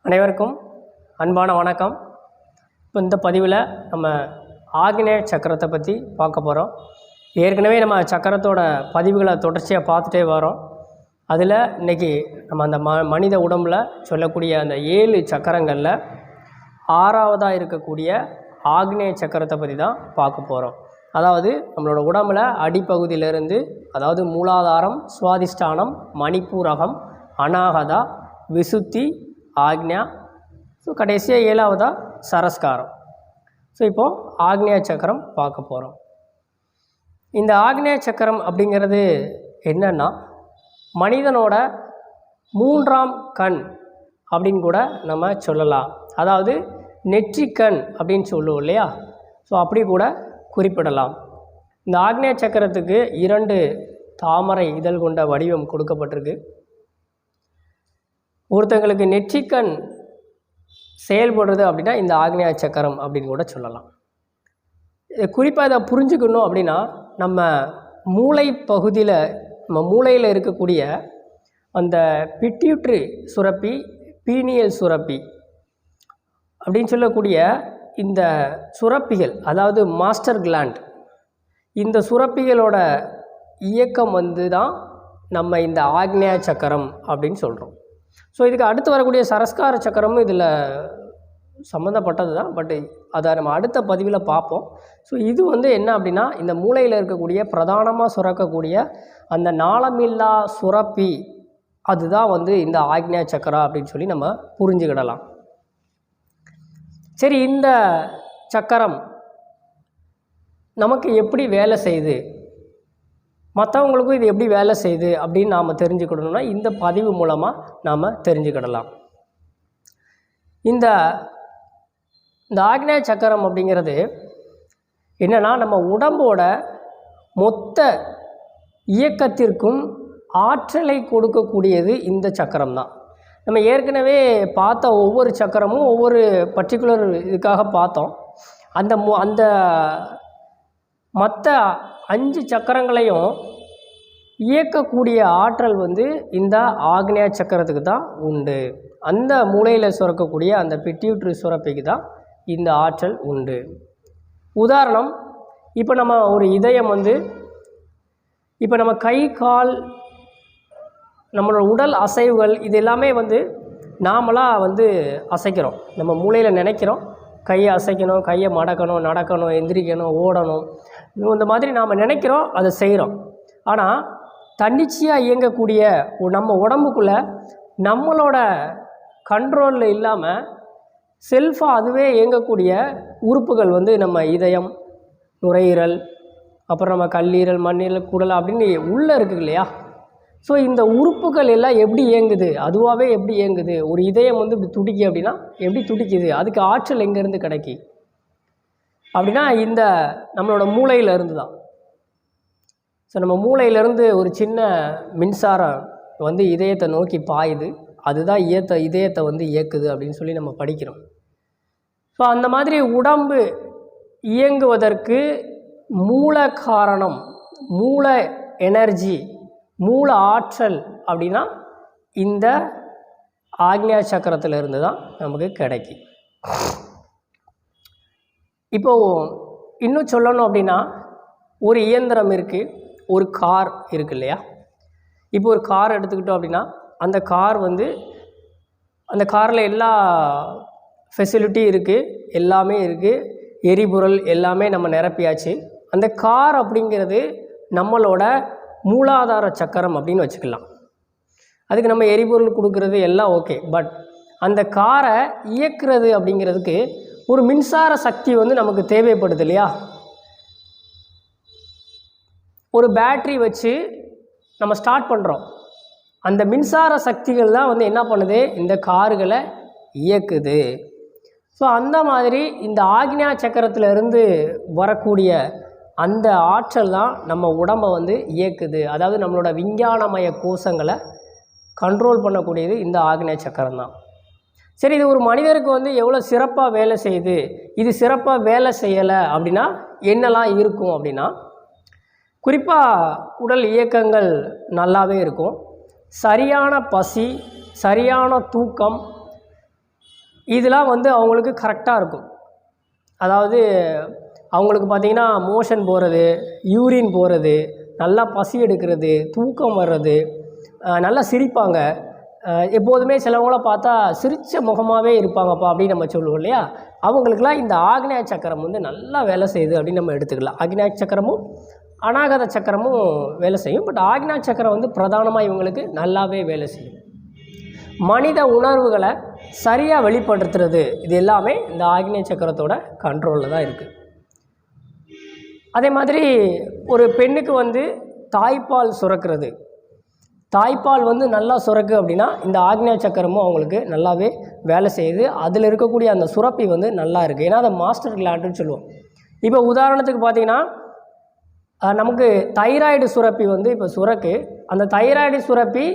அனைவருக்கும் அன்பான வணக்கம். இப்போ இந்த பதிவில் நம்ம ஆக்னேய சக்கரத்தை பற்றி பார்க்க போகிறோம். ஏற்கனவே நம்ம சக்கரத்தோட பதிவுகளை தொடர்ச்சியாக பார்த்துட்டே வரோம். அதில் இன்றைக்கி நம்ம அந்த மனித உடம்பில் சொல்லக்கூடிய அந்த 7 சக்கரங்களில் 6வதாக இருக்கக்கூடிய ஆக்னேய சக்கரத்தை பற்றி தான் பார்க்க போகிறோம். அதாவது நம்மளோட உடம்பில் அடிப்பகுதியிலிருந்து, அதாவது மூலாதாரம், சுவாதிஷ்டானம், மணிப்பூரகம், அநாகதா, விசுத்தி, ஆக்ஞா, ஸோ கடைசியாக 7வதாக சரஸ்காரம். ஸோ இப்போது ஆக்னேய சக்கரம் பார்க்க போகிறோம். இந்த ஆக்னேய சக்கரம் அப்படிங்கிறது என்னன்னா, மனிதனோட 3ஆம் கண் அப்படின்னு கூட நம்ம சொல்லலாம். அதாவது நெற்றிக்கண் அப்படின்னு சொல்லுவோம் இல்லையா? ஸோ அப்படி கூட குறிப்பிடலாம். இந்த ஆக்னேய சக்கரத்துக்கு 2 தாமரை இதழ் கொண்ட வடிவம் கொடுக்கப்பட்டிருக்கு. ஒருத்தங்களுக்கு நெற்றிக்கண் செயல்படுறது அப்படின்னா இந்த ஆக்னேய சக்கரம் அப்படின்னு கூட சொல்லலாம். குறிப்பாக இதை புரிஞ்சுக்கணும் அப்படின்னா, நம்ம மூளை பகுதியில், நம்ம மூளையில் இருக்கக்கூடிய அந்த பிட்யூட்ரி சுரப்பி, பீனியல் சுரப்பி அப்படின்னு சொல்லக்கூடிய இந்த சுரப்பிகள், அதாவது மாஸ்டர் கிளாண்ட், இந்த சுரப்பிகளோட இயக்கம் தான் நம்ம இந்த ஆக்னேய சக்கரம் அப்படின்னு சொல்கிறோம். ஸோ இதுக்கு அடுத்து வரக்கூடிய சரஸ்கார சக்கரமும் இதில் சம்மந்தப்பட்டது தான். பட் அதை நம்ம அடுத்த பதிவில் பார்ப்போம். ஸோ இது என்ன அப்படின்னா, இந்த மூளையில் இருக்கக்கூடிய பிரதானமாக சுரக்கக்கூடிய அந்த நாளமில்லா சுரப்பி, அதுதான் இந்த ஆக்னேய சக்கரம் அப்படின்னு சொல்லி நம்ம புரிஞ்சுக்கிடலாம். சரி, இந்த சக்கரம் நமக்கு எப்படி வேலை செய்யுது, மற்றவங்களுக்கும் இது எப்படி வேலை செய்யுது அப்படின்னு நாம் தெரிஞ்சுக்கிடணும்னா இந்த பதிவு மூலமாக நாம் தெரிஞ்சுக்கிடலாம். இந்த ஆக்னேய சக்கரம் அப்படிங்கிறது என்னென்னா, நம்ம உடம்போட மொத்த இயக்கத்திற்கும் ஆற்றலை கொடுக்கக்கூடியது இந்த சக்கரம் தான். நம்ம ஏற்கனவே பார்த்த ஒவ்வொரு சக்கரமும் ஒவ்வொரு பர்டிகுலர் இதுக்காக பார்த்தோம். அந்த மற்ற 5 சக்கரங்களையும் இயக்கக்கூடிய ஆற்றல் இந்த ஆக்னேய சக்கரத்துக்கு தான் உண்டு. அந்த மூளையில் சுரக்கக்கூடிய அந்த பிட்யூட்ரி சுரப்பிக்கு தான் இந்த ஆற்றல் உண்டு. உதாரணம், இப்போ நம்ம ஒரு இதயம் இப்போ நம்ம கை கால், நம்மளோட உடல் அசைவுகள், இது எல்லாமே நாமளாக அசைக்கிறோம். நம்ம மூளையில் நினைக்கிறோம், கையை அசைக்கணும், கையை மடக்கணும், நடக்கணும், எந்திரிக்கணும், ஓடணும், இந்த மாதிரி நாம் நினைக்கிறோம், அதை செய்கிறோம். ஆனால் தன்னிச்சையாக இயங்கக்கூடிய நம்ம உடம்புக்குள்ளே நம்மளோட கண்ட்ரோலில் இல்லாமல் செல்ஃபாக அதுவே இயங்கக்கூடிய உறுப்புகள் நம்ம இதயம், நுரையீரல், அப்புறம் நம்ம கல்லீரல், மண்ணீரல், குடல் அப்படின்னு உள்ளே இருக்குது இல்லையா? ஸோ இந்த உறுப்புகள் எல்லாம் எப்படி இயங்குது, அதுவாகவே எப்படி இயங்குது? ஒரு இதயம் இப்படி துடிக்கு அப்படின்னா எப்படி துடிக்குது? அதுக்கு ஆற்றல் எங்கேருந்து கிடைக்கி அப்படின்னா இந்த நம்மளோட மூளையிலேருந்து தான். ஸோ நம்ம மூளையிலேருந்து ஒரு சின்ன மின்சாரம் இதயத்தை நோக்கி பாயுது, அதுதான் இதயத்தை இயக்குது அப்படின்னு சொல்லி நம்ம படிக்கிறோம். ஸோ அந்த மாதிரி உடம்பு இயங்குவதற்கு மூல காரணம், மூல எனர்ஜி, மூல ஆற்றல் அப்படின்னா இந்த ஆக்னேய சக்கரத்திலிருந்து தான் நமக்கு கிடைக்கும். இப்போது இன்னும் சொல்லணும் அப்படின்னா, ஒரு இயந்திரம் இருக்குது, ஒரு கார் இருக்குது இல்லையா? இப்போ ஒரு கார் எடுத்துக்கிட்டோம் அப்படின்னா, அந்த கார் அந்த காரில் எல்லா ஃபெசிலிட்டி இருக்குது, எல்லாமே இருக்குது, எரிபொருள் எல்லாமே நம்ம நிரப்பியாச்சு. அந்த கார் அப்படிங்கிறது நம்மளோட மூலாதார சக்கரம் அப்படின்னு வச்சுக்கலாம். அதுக்கு நம்ம எரிபொருள் கொடுக்கறது எல்லாம் ஓகே. பட் அந்த காரை இயக்குறது அப்படிங்கிறதுக்கு ஒரு மின்சார சக்தி நமக்கு தேவைப்படுது இல்லையா? ஒரு பேட்ரி வச்சு நம்ம ஸ்டார்ட் பண்ணுறோம். அந்த மின்சார சக்திகள் தான் என்ன பண்ணுது, இந்த கார்களை இயக்குது. ஸோ அந்த மாதிரி இந்த ஆக்னேய சக்கரத்திலிருந்து வரக்கூடிய அந்த ஆற்றல் தான் நம்ம உடம்பை இயக்குது. அதாவது நம்மளோட விஞ்ஞானமய கோஷங்களை கண்ட்ரோல் பண்ணக்கூடியது இந்த ஆக்னேய சக்கரம் தான். சரி, இது ஒரு மனிதருக்கு எவ்வளோ சிறப்பாக வேலை செய்யுது, இது சிறப்பாக வேலை செய்யலை அப்படின்னா என்னெல்லாம் இருக்கும் அப்படின்னா, குறிப்பாக உடல் இயக்கங்கள் நல்லாவே இருக்கும். சரியான பசி, சரியான தூக்கம், இதெல்லாம் வந்து அவங்களுக்கு கரெக்டாக இருக்கும். அதாவது அவங்களுக்கு பார்த்திங்கன்னா மோஷன் போகிறது, யூரின் போகிறது, நல்லா பசி எடுக்கிறது, தூக்கம் வர்றது, நல்லா சிரிப்பாங்க. எப்போதுமே சிலவங்களாம் பார்த்தா சிரித்த முகமாகவே இருப்பாங்கப்பா அப்படின்னு நம்ம சொல்லுவோம் இல்லையா. அவங்களுக்கெல்லாம் இந்த ஆக்னேய சக்கரம் வந்து நல்லா வேலை செய்யுது அப்படின்னு நம்ம எடுத்துக்கலாம். ஆக்னேய சக்கரமும் அநாகத சக்கரமும் வேலை செய்யும். பட் ஆக்னேய சக்கரம் வந்து பிரதானமாக இவங்களுக்கு நல்லாவே வேலை செய்யும். மனித உணர்வுகளை சரியாக வெளிப்படுத்துறது இது எல்லாமே இந்த ஆக்னேய சக்கரத்தோட கண்ட்ரோலில் தான் இருக்குது. அதே மாதிரி ஒரு பெண்ணுக்கு வந்து தாய்ப்பால் சுரக்கிறது, தாய்ப்பால் வந்து நல்லா சுரக்கு அப்படின்னா இந்த ஆக்னேய சக்கரமும் அவங்களுக்கு நல்லாவே வேலை செய்யுது. அதில் இருக்கக்கூடிய அந்த சுரப்பி வந்து நல்லா இருக்குது. ஏன்னா அதை மாஸ்டர் கிளாண்டுன்னு சொல்லுவோம். இப்போ உதாரணத்துக்கு பார்த்திங்கன்னா நமக்கு தைராய்டு சுரப்பி வந்து இப்போ சுரக்கு. அந்த தைராய்டு சுரப்பி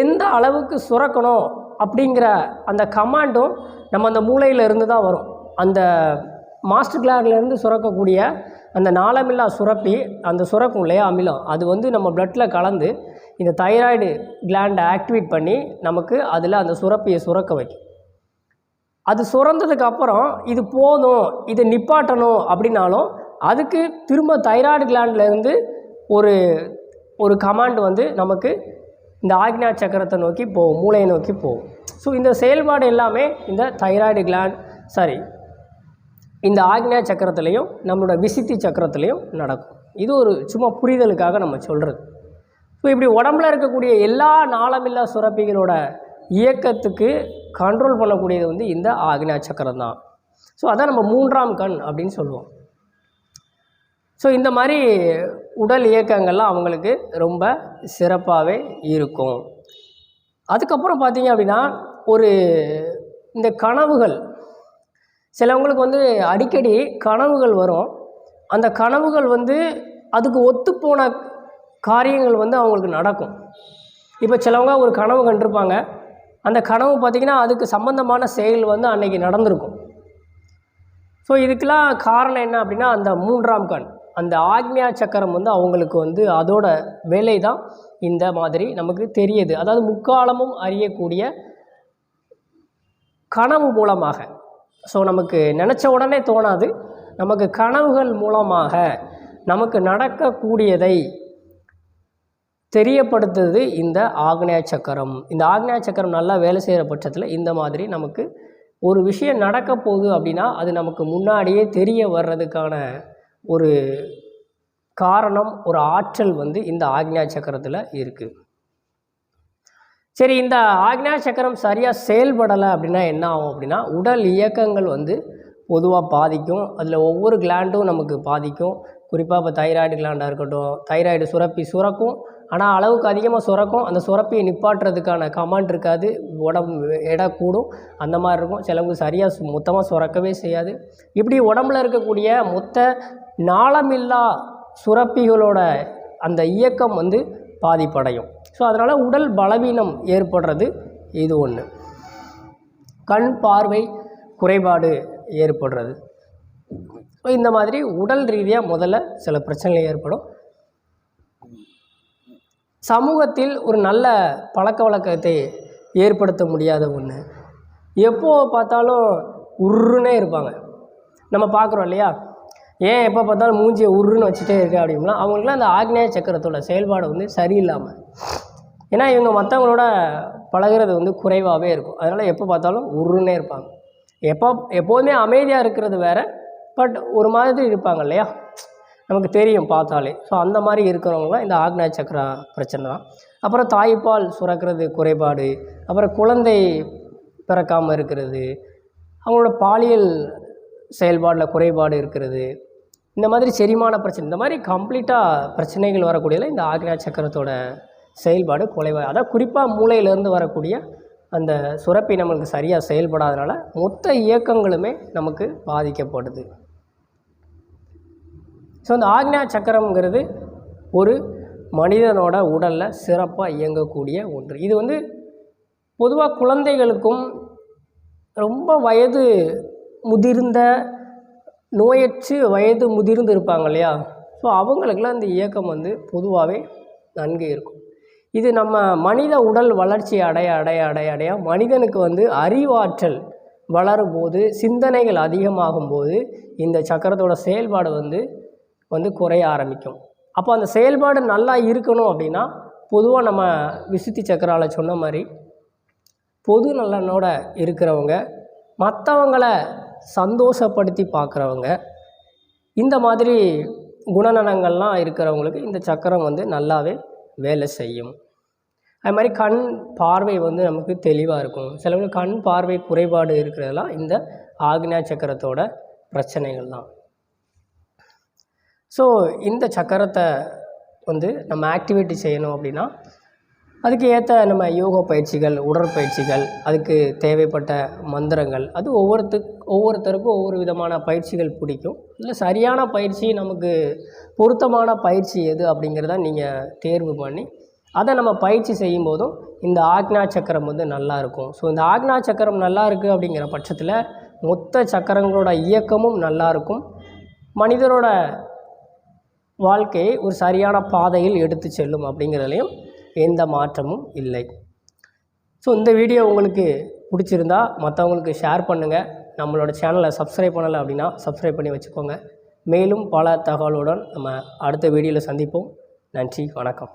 எந்த அளவுக்கு சுரக்கணும் அப்படிங்கிற அந்த கமாண்டும் நம்ம அந்த மூளையிலேருந்து தான் வரும். அந்த மாஸ்டர் கிளாண்ட்லேருந்து சுரக்கக்கூடிய அந்த நாளமில்லா சுரப்பி, அந்த சுரக்கும் இல்லையா அமிலம், அது வந்து நம்ம பிளட்டில் கலந்து இந்த தைராய்டு கிளாண்டை ஆக்டிவேட் பண்ணி நமக்கு அதில் அந்த சுரப்பியை சுரக்க வைக்கும். அது சுரந்ததுக்கப்புறம் இது போதும், இதை நிப்பாட்டணும் அப்படின்னாலும் அதுக்கு திரும்ப தைராய்டு கிளாண்ட்லேருந்து ஒரு கமாண்ட் வந்து நமக்கு இந்த ஆக்னேய சக்கரத்தை நோக்கி போகும், மூளையை நோக்கி போகும். ஸோ இந்த செயல்பாடு எல்லாமே இந்த தைராய்டு கிளாண்ட் இந்த ஆக்னேய சக்கரத்துலேயும் நம்மளோட விசித்தி சக்கரத்துலேயும் நடக்கும். இது ஒரு சும்மா புரிதலுக்காக நம்ம சொல்கிறது. ஸோ இப்படி உடம்புல இருக்கக்கூடிய எல்லா நாளமில்லா சுரப்பிகளோட இயக்கத்துக்கு கண்ட்ரோல் பண்ணக்கூடியது வந்து இந்த ஆக்னேய சக்கரம் தான். ஸோ அதான் நம்ம 3ஆம் கண் அப்படின்னு சொல்லுவோம். ஸோ இந்த மாதிரி உடல் இயக்கங்கள்லாம் அவங்களுக்கு ரொம்ப சிறப்பாகவே இருக்கும். அதுக்கப்புறம் பார்த்திங்க அப்படின்னா இந்த கனவுகள், சிலவங்களுக்கு வந்து அடிக்கடி கனவுகள் வரும். அந்த கனவுகள் வந்து அதுக்கு ஒத்துப்போன காரியங்கள் வந்து அவங்களுக்கு நடக்கும். இப்போ சிலவங்க ஒரு கனவு கண்டிருப்பாங்க, அந்த கனவு பார்த்திங்கன்னா அதுக்கு சம்பந்தமான செயல் வந்து அன்றைக்கி நடந்திருக்கும். ஸோ இதுக்கெல்லாம் காரணம் என்ன அப்படின்னா அந்த 3ஆம் கண், அந்த ஆக்னேய சக்கரம் வந்து அவங்களுக்கு வந்து அதோட வேலை தான் இந்த மாதிரி நமக்கு தெரியுது. அதாவது முக்காலமும் அறியக்கூடிய கனவு மூலமாக. ஸோ நமக்கு நினச்ச உடனே தோணாது, நமக்கு கனவுகள் மூலமாக நமக்கு நடக்கக்கூடியதை தெரியப்படுத்துறது இந்த ஆக்னேய சக்கரம். இந்த ஆக்னேய சக்கரம் நல்லா வேலை செய்கிற பட்சத்தில் இந்த மாதிரி நமக்கு ஒரு விஷயம் நடக்க போகுது அப்படின்னா அது நமக்கு முன்னாடியே தெரிய வர்றதுக்கான ஒரு காரணம், ஒரு ஆற்றல் வந்து இந்த ஆக்னேய சக்கரத்தில் இருக்குது. சரி, இந்த ஆக்னேய சக்கரம் சரியாக செயல்படலை அப்படின்னா என்ன ஆகும் அப்படின்னா உடல் இயக்கங்கள் வந்து பொதுவாக பாதிக்கும். அதில் ஒவ்வொரு கிளாண்டும் நமக்கு பாதிக்கும். குறிப்பாக இப்போ தைராய்டு கிளாண்டாக இருக்கட்டும், தைராய்டு சுரப்பி சுரக்கும், ஆனால் அளவுக்கு அதிகமாக சுரக்கும். அந்த சுரப்பியை நிப்பாட்டுறதுக்கான கமாண்ட் இருக்காது, உடம்பு எடை கூடும், அந்த மாதிரி இருக்கும். சிலவங்க சரியாக மொத்தமாக சுரக்கவே செய்யாது. இப்படி உடம்பில் இருக்கக்கூடிய மொத்த நாளமில்லா சுரப்பிகளோட அந்த இயக்கம் வந்து பாதிப்படையும். ஸோ அதனால் உடல் பலவீனம் ஏற்படுறது இது ஒன்று. கண் பார்வை குறைபாடு ஏற்படுறது. இந்த மாதிரி உடல் ரீதியாக முதல்ல சில பிரச்சனைகள் ஏற்படும். சமூகத்தில் ஒரு நல்ல பழக்க வழக்கத்தை ஏற்படுத்த முடியாத ஒன்று. எப்போ பார்த்தாலும் உருன்னே இருப்பாங்க. நம்ம பார்க்குறோம் இல்லையா, ஏன் எப்போ பார்த்தாலும் மூஞ்சியை உருன்னு வச்சுட்டே இருக்கு அப்படின்னா அவங்களுக்குலாம் அந்த ஆக்னேய சக்கரத்தோட செயல்பாடு வந்து சரியில்லாமல், ஏன்னா இவங்க மற்றவங்களோட பழகிறது வந்து குறைவாகவே இருக்கும். அதனால் எப்போ பார்த்தாலும் உருன்னே இருப்பாங்க. எப்போதுமே அமைதியாக இருக்கிறது வேறு, பட் ஒரு மாதிரி இருப்பாங்க இல்லையா, நமக்கு தெரியும் பார்த்தாலே. ஸோ அந்த மாதிரி இருக்கிறவங்களாம் இந்த ஆக்னேய சக்கர பிரச்சனை தான். அப்புறம் தாய்ப்பால் சுரக்கிறது குறைபாடு, அப்புறம் குழந்தை பிறக்காமல் இருக்கிறது, அவங்களோட பாலியல் செயல்பாடில் குறைபாடு இருக்கிறது, இந்த மாதிரி செரிமான பிரச்சனை, இந்த மாதிரி கம்ப்ளீட்டாக பிரச்சனைகள் வரக்கூடியதில் இந்த ஆக்னேய சக்கரத்தோட செயல்பாடு குறைவாக. அதான் குறிப்பாக மூளையிலேருந்து வரக்கூடிய அந்த சுரப்பி நம்மளுக்கு சரியாக செயல்படாதனால மொத்த இயக்கங்களுமே நமக்கு பாதிக்கப்படுது. ஸோ இந்த ஆக்னேய சக்கரம்ங்கிறது ஒரு மனிதனோட உடலில் சிறப்பாக இயங்கக்கூடிய ஒன்று. இது வந்து பொதுவாக குழந்தைகளுக்கும் ரொம்ப வயது முதிர்ந்த நோயற்று வயது முதிர்ந்து இருப்பாங்க இல்லையா, ஸோ அவங்களுக்கெல்லாம் இந்த இயக்கம் வந்து பொதுவாகவே நன்கு இருக்கும். இது நம்ம மனித உடல் வளர்ச்சி அடைய அடைய அடைய அடைய மனிதனுக்கு வந்து அறிவாற்றல் வளரும்போது, சிந்தனைகள் அதிகமாகும்போது இந்த சக்கரத்தோட செயல்பாடு வந்து குறைய ஆரம்பிக்கும். அப்போ அந்த செயல்பாடு நல்லா இருக்கணும் அப்படின்னா, பொதுவாக நம்ம விசுத்தி சக்கராவில் சொன்ன மாதிரி பொது நலனோட இருக்கிறவங்க, மற்றவங்களை சந்தோஷப்படுத்தி பார்க்குறவங்க, இந்த மாதிரி குணநலங்கள்லாம் இருக்கிறவங்களுக்கு இந்த சக்கரம் நல்லாவே வேலை செய்யும். அது மாதிரி கண் பார்வை நமக்கு தெளிவாக இருக்கும். சிலவங்களுக்கு கண் பார்வை குறைபாடு இருக்கிறதெல்லாம் இந்த ஆக்ஞா சக்கரத்தோட பிரச்சனைகள் தான். ஸோ இந்த சக்கரத்தை நம்ம ஆக்டிவேட் செய்யணும் அப்படின்னா, அதுக்கு ஏற்ற நம்ம யோகா பயிற்சிகள், உடற்பயிற்சிகள், அதுக்கு தேவைப்பட்ட மந்திரங்கள், அது ஒவ்வொருத்தருக்கும் ஒவ்வொரு விதமான பயிற்சிகள் பிடிக்கும். இல்லை சரியான பயிற்சி, நமக்கு பொருத்தமான பயிற்சி எது அப்படிங்கிறத நீங்கள் தேர்வு பண்ணி அதை நம்ம பயிற்சி செய்யும் போதும் இந்த ஆக்ஞா சக்கரம் நல்லாயிருக்கும். ஸோ இந்த ஆக்ஞா சக்கரம் நல்லா இருக்குது அப்படிங்கிற பட்சத்தில் மொத்த சக்கரங்களோட இயக்கமும் நல்லாயிருக்கும். மனிதரோட வாழ்க்கையை ஒரு சரியான பாதையில் எடுத்து செல்லும் அப்படிங்கிறதுலையும் எந்த மாற்றமும் இல்லை. ஸோ இந்த வீடியோ உங்களுக்கு பிடிச்சிருந்தா மற்றவங்களுக்கு ஷேர் பண்ணுங்கள். நம்மளோட சேனலை சப்ஸ்கிரைப் பண்ணலை அப்படின்னா சப்ஸ்கிரைப் பண்ணி வச்சுக்கோங்க. மேலும் பல தகவலுடன் நம்ம அடுத்த வீடியோவில் சந்திப்போம். நன்றி, வணக்கம்.